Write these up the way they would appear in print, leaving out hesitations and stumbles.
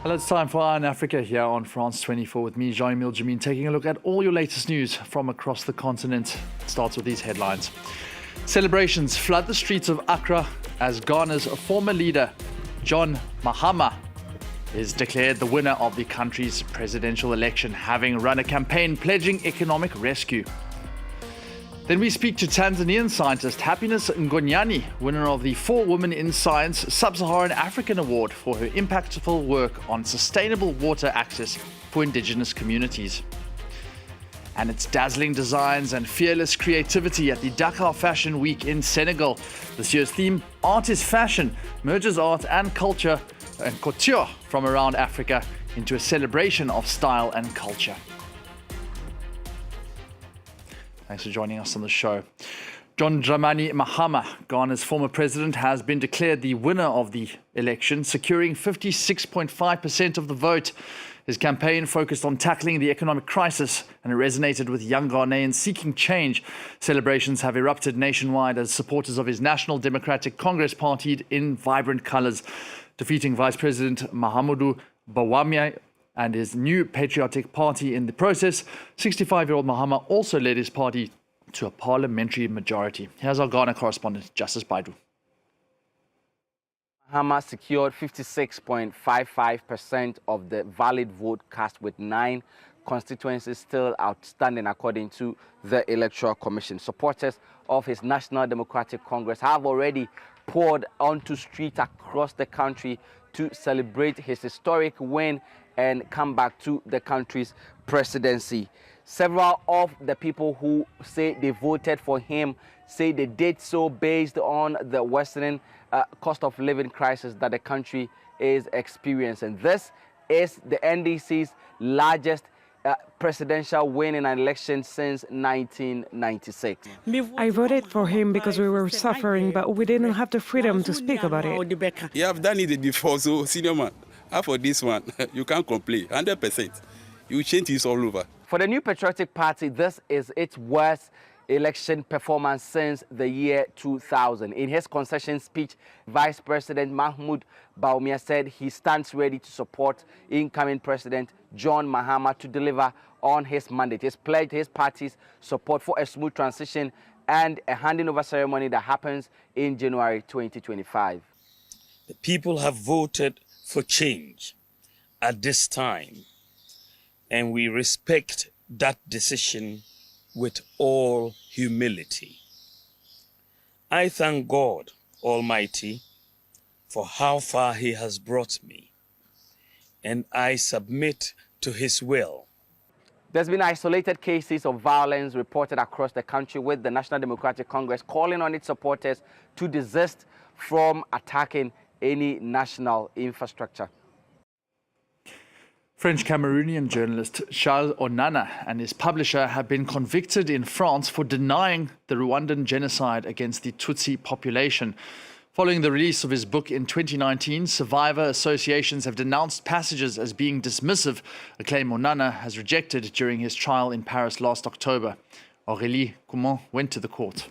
Well, it's time for Eye on Africa here on France 24 with me, Jean-Emile Jamin, taking a look at all your latest news from across the continent. It starts with these headlines. Celebrations flood the streets of Accra as Ghana's former leader, John Mahama, is declared the winner of the country's presidential election, having run a campaign pledging economic rescue. Then we speak to Tanzanian scientist Happiness Ngonyani, winner of the For Women in Science Sub-Saharan African Award for her impactful work on sustainable water access for indigenous communities. And it's dazzling designs and fearless creativity at the Dakar Fashion Week in Senegal. This year's theme, Art is Fashion, merges art and culture and couture from around Africa into a celebration of style and culture. Thanks for joining us on the show. John Dramani Mahama, Ghana's former president, has been declared the winner of the election, securing 56.5% of the vote. His campaign focused on tackling the economic crisis, and it resonated with young Ghanaians seeking change. Celebrations have erupted nationwide as supporters of his National Democratic Congress partied in vibrant colors, defeating Vice President Mahamudu Bawumia and his new Patriotic Party in the process. 65-year-old Mahama also led his party to a parliamentary majority. Here's our Ghana correspondent, Justice Baidu. Mahama secured 56.55% of the valid vote cast, with 9 constituencies still outstanding according to the Electoral Commission. Supporters of his National Democratic Congress have already poured onto streets across the country to celebrate his historic win and come back to the country's presidency. Several of the people who say they voted for him say they did so based on the worsening cost of living crisis that the country is experiencing. This is the NDC's largest presidential win in an election since 1996. I voted for him because we were suffering, but we didn't have the freedom to speak about it. You have done it before, so senior man, for this one, you can't complain, 100%. You change this all over. For the new Patriotic Party, this is its worst election performance since the year 2000. In his concession speech, Vice President Mahmoud Bawumia said he stands ready to support incoming President John Mahama to deliver on his mandate. He's pledged his party's support for a smooth transition and a handing over ceremony that happens in January 2025. The people have voted for change at this time, and we respect that decision with all humility. I thank God Almighty for how far He has brought me, and I submit to His will. There's been isolated cases of violence reported across the country, with the National Democratic Congress calling on its supporters to desist from attacking any national infrastructure. French-Cameroonian journalist Charles Onana and his publisher have been convicted in France for denying the Rwandan genocide against the Tutsi population. Following the release of his book in 2019, survivor associations have denounced passages as being dismissive, a claim Onana has rejected during his trial in Paris last October. Aurélie Coumont went to the court.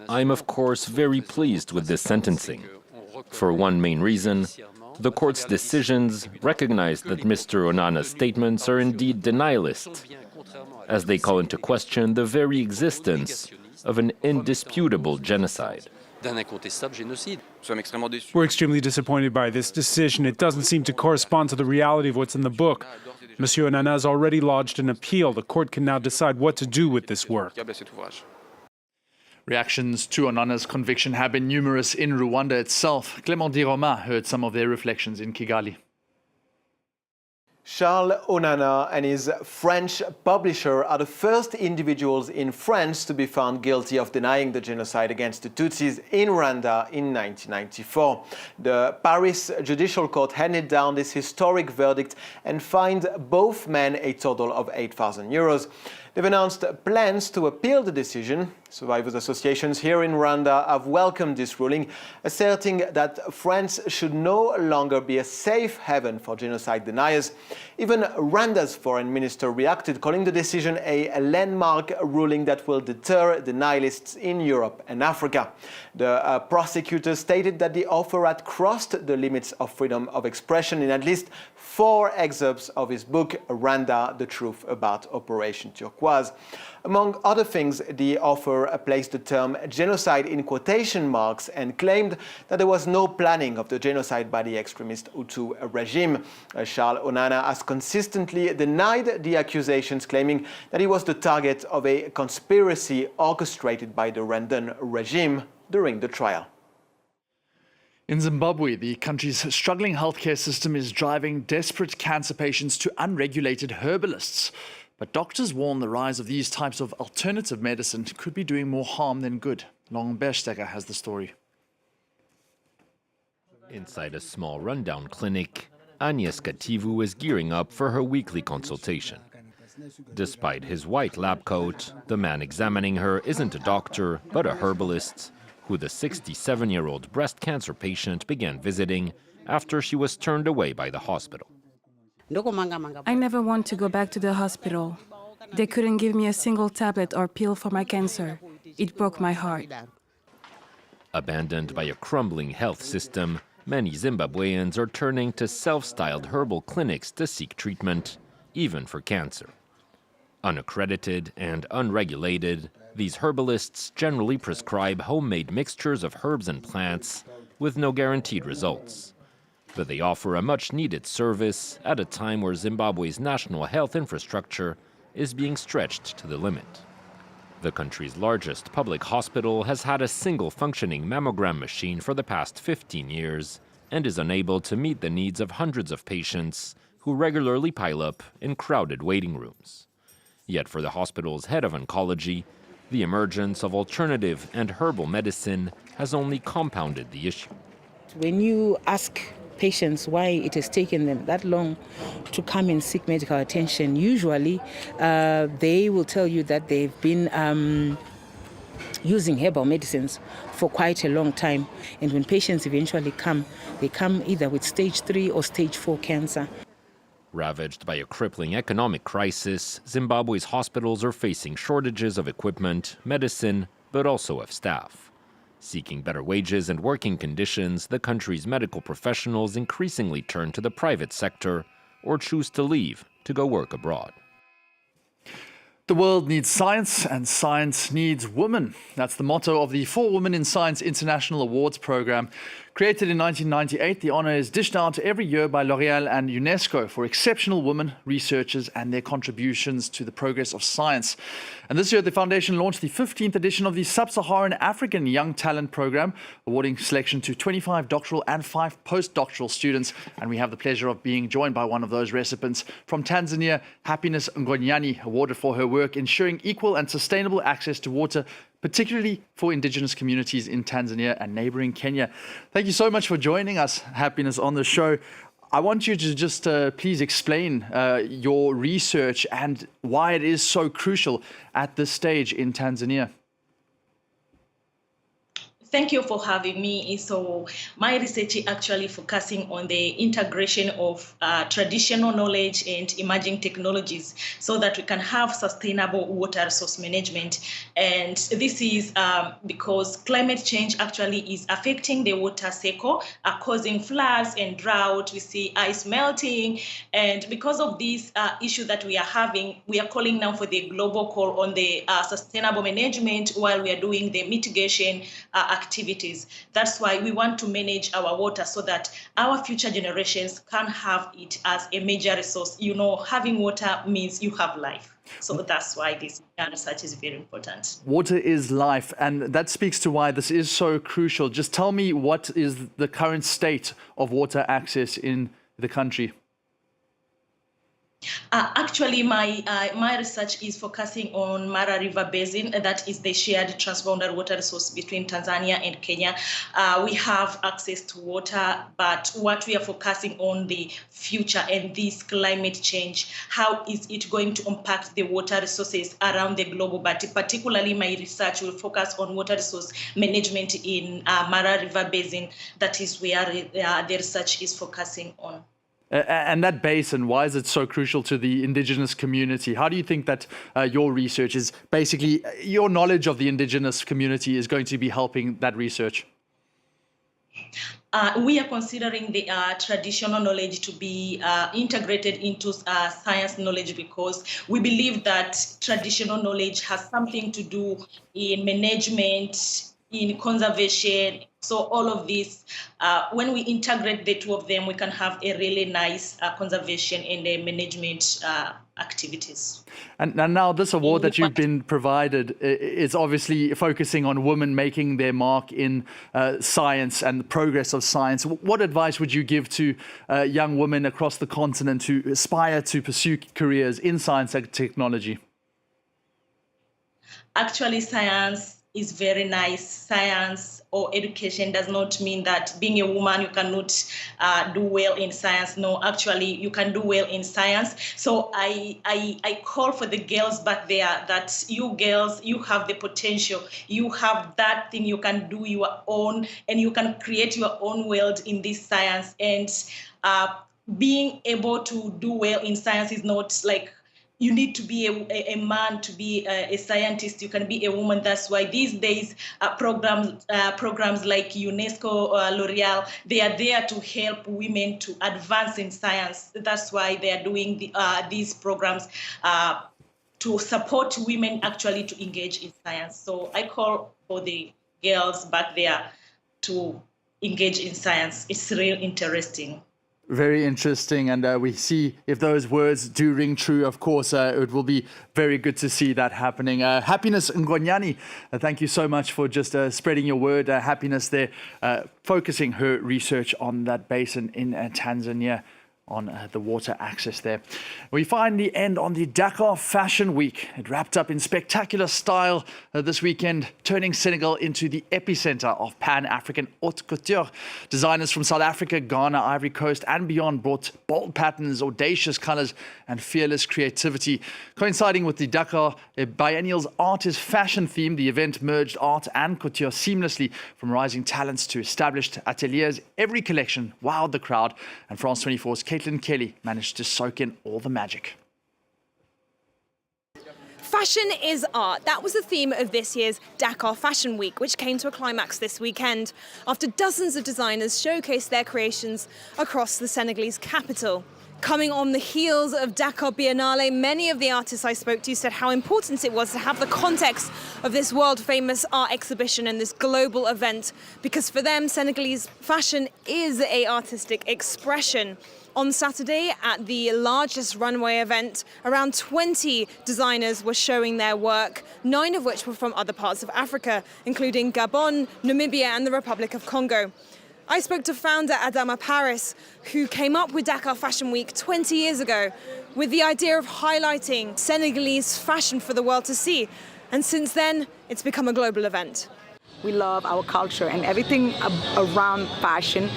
I'm of course very pleased with this sentencing. For one main reason, the court's decisions recognize that Mr. Onana's statements are indeed denialist, as they call into question the very existence of an indisputable genocide. We're extremely disappointed by this decision. It doesn't seem to correspond to the reality of what's in the book. Monsieur Onana has already lodged an appeal. The court can now decide what to do with this work. Reactions to Onana's conviction have been numerous in Rwanda itself. Clément Diroma heard some of their reflections in Kigali. Charles Onana and his French publisher are the first individuals in France to be found guilty of denying the genocide against the Tutsis in Rwanda in 1994. The Paris Judicial Court handed down this historic verdict and fined both men a total of €8,000. They've announced plans to appeal the decision. Survivors' associations here in Rwanda have welcomed this ruling, asserting that France should no longer be a safe haven for genocide deniers. Even Rwanda's foreign minister reacted, calling the decision a landmark ruling that will deter denialists in Europe and Africa. The prosecutor stated that the offer had crossed the limits of freedom of expression in at least 4 excerpts of his book, Rwanda, The Truth About Operation Turquoise. Among other things, the offer placed the term genocide in quotation marks and claimed that there was no planning of the genocide by the extremist Hutu regime. Charles Onana has consistently denied the accusations, claiming that he was the target of a conspiracy orchestrated by the Rwandan regime during the trial. In Zimbabwe, the country's struggling healthcare system is driving desperate cancer patients to unregulated herbalists. But doctors warn the rise of these types of alternative medicine could be doing more harm than good. Long Berstecker has the story. Inside a small rundown clinic, Agnes Kativu is gearing up for her weekly consultation. Despite his white lab coat, the man examining her isn't a doctor, but a herbalist, who the 67-year-old breast cancer patient began visiting after she was turned away by the hospital. I never want to go back to the hospital. They couldn't give me a single tablet or pill for my cancer. It broke my heart. Abandoned by a crumbling health system, many Zimbabweans are turning to self-styled herbal clinics to seek treatment, even for cancer. Unaccredited and unregulated, these herbalists generally prescribe homemade mixtures of herbs and plants with no guaranteed results. But they offer a much-needed service at a time where Zimbabwe's national health infrastructure is being stretched to the limit. The country's largest public hospital has had a single functioning mammogram machine for the past 15 years and is unable to meet the needs of hundreds of patients who regularly pile up in crowded waiting rooms. Yet for the hospital's head of oncology, the emergence of alternative and herbal medicine has only compounded the issue. When you ask patients why it has taken them that long to come and seek medical attention, usually they will tell you that they've been using herbal medicines for quite a long time. And when patients eventually come, they come either with stage 3 or stage 4 cancer. Ravaged by a crippling economic crisis, Zimbabwe's hospitals are facing shortages of equipment, medicine, but also of staff. Seeking better wages and working conditions, the country's medical professionals increasingly turn to the private sector or choose to leave to go work abroad. The world needs science, and science needs women. That's the motto of the For Women in Science International Awards program. Created in 1998, the honor is dished out every year by L'Oréal and UNESCO for exceptional women researchers and their contributions to the progress of science. And this year, the foundation launched the 15th edition of the Sub-Saharan African Young Talent Program, awarding selection to 25 doctoral and 5 postdoctoral students. And we have the pleasure of being joined by one of those recipients from Tanzania, Happiness Ngonyani, awarded for her work ensuring equal and sustainable access to water, particularly for indigenous communities in Tanzania and neighboring Kenya. Thank you so much for joining us, Happiness, on the show. I want you to just please explain your research and why it is so crucial at this stage in Tanzania. Thank you for having me. So my research is actually focusing on the integration of traditional knowledge and emerging technologies so that we can have sustainable water resource management. And this is because climate change actually is affecting the water cycle, causing floods and drought. We see ice melting. And because of this issue that we are having, we are calling now for the global call on the sustainable management while we are doing the mitigation activities. That's why we want to manage our water so that our future generations can have it as a major resource. You know, having water means you have life. So that's why this research is very important. Water is life, and that speaks to why this is so crucial. Just tell me, what is the current state of water access in the country? Actually, my research is focusing on Mara River Basin. That is the shared transboundary water resource between Tanzania and Kenya. We have access to water, but what we are focusing on the future and this climate change, how is it going to impact the water resources around the globe? But particularly my research will focus on water resource management in Mara River Basin. That is where the research is focusing on. And that basin, why is it so crucial to the indigenous community? How do you think that your research is basically, your knowledge of the indigenous community is going to be helping that research? We are considering the traditional knowledge to be integrated into science knowledge because we believe that traditional knowledge has something to do in management, in conservation. So all of this, when we integrate the two of them, we can have a really nice conservation and management activities. And now this award that you've been provided is obviously focusing on women making their mark in science and the progress of science. What advice would you give to young women across the continent who aspire to pursue careers in science and technology? Actually, science is very nice. Science or education does not mean that being a woman you cannot do well in science. No, actually you can do well in science. So I call for the girls back there that you girls, you have the potential. You have that thing, you can do your own and you can create your own world in this science. And being able to do well in science is not like you need to be a man to be a scientist. You can be a woman. That's why these days programs like UNESCO, L'Oreal, they are there to help women to advance in science. That's why they are doing these programs to support women actually to engage in science. So I call for the girls back there to engage in science. It's real interesting. Very interesting, and we see if those words do ring true. Of course, it will be very good to see that happening. Happiness Ngonyani, thank you so much for just spreading your word. Happiness there, focusing her research on that basin in Tanzania, on the water access there. We finally end on the Dakar Fashion Week. It wrapped up in spectacular style this weekend, turning Senegal into the epicenter of Pan-African haute couture. Designers from South Africa, Ghana, Ivory Coast and beyond brought bold patterns, audacious colors and fearless creativity. Coinciding with the Dakar Biennial's Art is Fashion theme, the event merged art and couture seamlessly. From rising talents to established ateliers, every collection wowed the crowd, and France 24's Caitlin Kelly managed to soak in all the magic. Fashion is art. That was the theme of this year's Dakar Fashion Week, which came to a climax this weekend after dozens of designers showcased their creations across the Senegalese capital. Coming on the heels of Dakar Biennale, many of the artists I spoke to said how important it was to have the context of this world-famous art exhibition and this global event, because for them, Senegalese fashion is an artistic expression. On Saturday, at the largest runway event, around 20 designers were showing their work, 9 of which were from other parts of Africa, including Gabon, Namibia and the Republic of Congo. I spoke to founder Adama Paris, who came up with Dakar Fashion Week 20 years ago with the idea of highlighting Senegalese fashion for the world to see. And since then, it's become a global event. We love our culture, and everything around fashion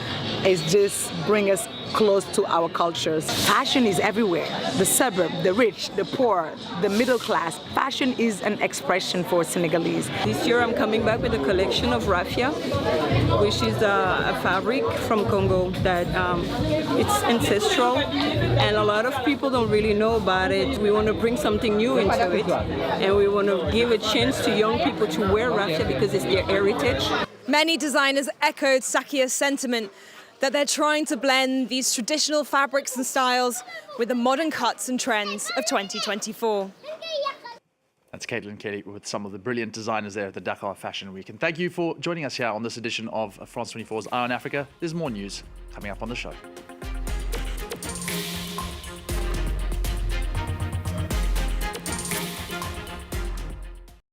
is just bring us close to our cultures. Fashion is everywhere. The suburb, the rich, the poor, the middle class. Fashion is an expression for Senegalese. This year I'm coming back with a collection of raffia, which is a fabric from Congo that it's ancestral, and a lot of people don't really know about it. We want to bring something new into it, and we want to give a chance to young people to wear raffia because it's their heritage. Many designers echoed Sakia's sentiment that they're trying to blend these traditional fabrics and styles with the modern cuts and trends of 2024. That's Caitlin Kelly with some of the brilliant designers there at the Dakar Fashion Week. And thank you for joining us here on this edition of France 24's Eye on Africa. There's more news coming up on the show.